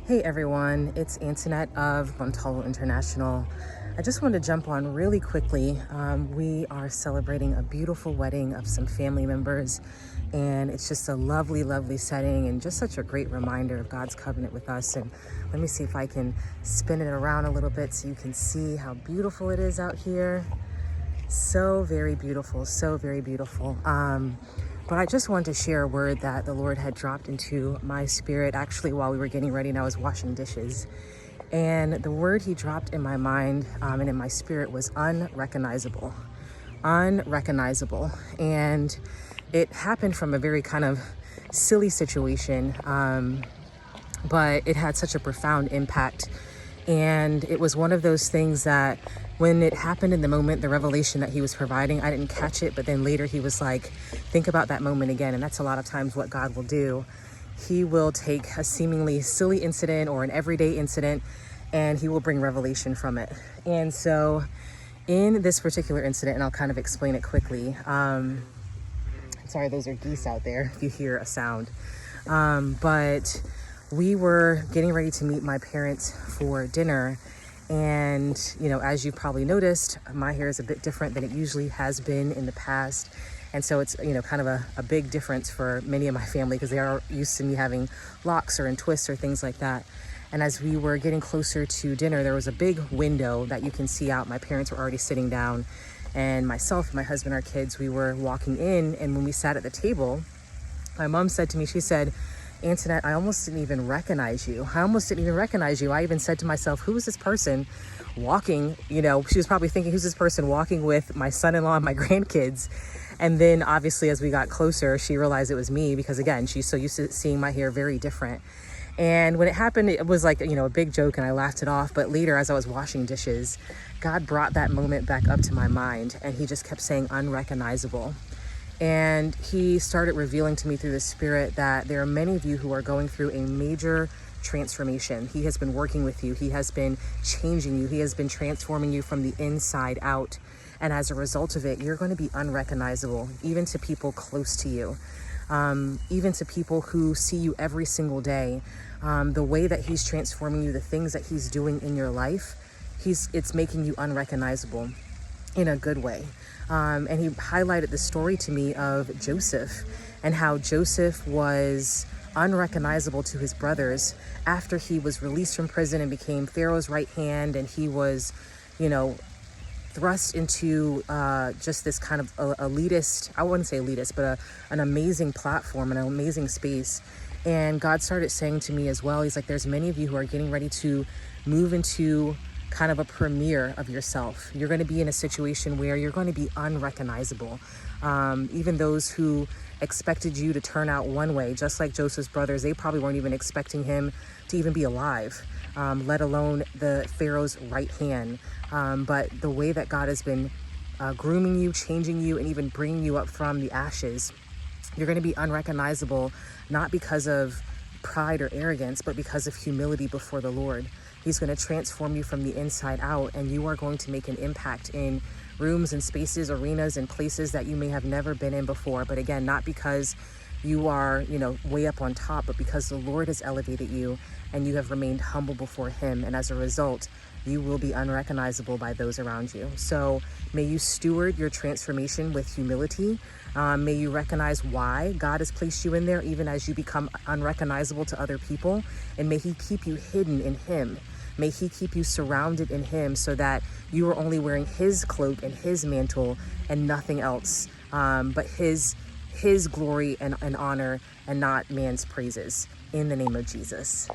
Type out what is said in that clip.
Hey everyone, it's Antonette of Montalvo International. I just wanted to jump on really quickly. We are celebrating a beautiful wedding of some family members, and it's just a lovely, lovely setting and just such a great reminder of God's covenant with us. And let me see if I can spin it around a little bit so you can see how beautiful it is out here. So very beautiful, so very beautiful. But I just wanted to share a word that the Lord had dropped into my spirit actually while we were getting ready and I was washing dishes. And the word he dropped in my mind and in my spirit was unrecognizable. Unrecognizable. And it happened from a very kind of silly situation, but it had such a profound impact. And it was one of those things that when it happened in the moment, the revelation that he was providing, I didn't catch it. But then later he was like, think about that moment again. And that's a lot of times what God will do. He will take a seemingly silly incident or an everyday incident, and he will bring revelation from it. And so in this particular incident, and I'll kind of explain it quickly. Sorry, those are geese out there if you hear a sound. But we were getting ready to meet my parents for dinner. And, you know, as you've probably noticed, my hair is a bit different than it usually has been in the past. And so it's, you know, kind of a big difference for many of my family because they are used to me having locks or in twists or things like that. And as we were getting closer to dinner, there was a big window that you can see out. My parents were already sitting down, and myself, my husband, our kids, we were walking in. And when we sat at the table, my mom said to me, she said, Antonette, I almost didn't even recognize you. I even said to myself, who is this person walking? You know, she was probably thinking, who's this person walking with my son-in-law and my grandkids? And then obviously as we got closer, she realized it was me because again, she's so used to seeing my hair very different. And when it happened, it was like, you know, a big joke and I laughed it off. But later as I was washing dishes, God brought that moment back up to my mind and he just kept saying unrecognizable. And he started revealing to me through the Spirit that there are many of you who are going through a major transformation. He has been working with you. He has been changing you. He has been transforming you from the inside out. And as a result of it, you're going to be unrecognizable, even to people close to you, even to people who see you every single day. The way that he's transforming you, the things that he's doing in your life, it's making you unrecognizable in a good way. And he highlighted the story to me of Joseph and how Joseph was unrecognizable to his brothers after he was released from prison and became Pharaoh's right hand. And he was, you know, thrust into just this kind of elitist, I wouldn't say elitist, but an amazing platform, an amazing space. And God started saying to me as well, he's like, there's many of you who are getting ready to move into kind of a premiere of yourself. You're going to be in a situation where you're going to be unrecognizable. Even those who expected you to turn out one way, just like Joseph's brothers, they probably weren't even expecting him to even be alive, let alone the Pharaoh's right hand. But the way that God has been grooming you, changing you, and even bringing you up from the ashes, you're going to be unrecognizable, not because of pride or arrogance, but because of humility before the Lord. He's going to transform you from the inside out, and you are going to make an impact in rooms and spaces, arenas and places that you may have never been in before. But again, not because you are, you know, way up on top, but because the Lord has elevated you and you have remained humble before him. And as a result, you will be unrecognizable by those around you. So may you steward your transformation with humility. May you recognize why God has placed you in there, even as you become unrecognizable to other people. And may he keep you hidden in him. May he keep you surrounded in him so that you are only wearing his cloak and his mantle and nothing else, but his glory and honor and not man's praises. In the name of Jesus.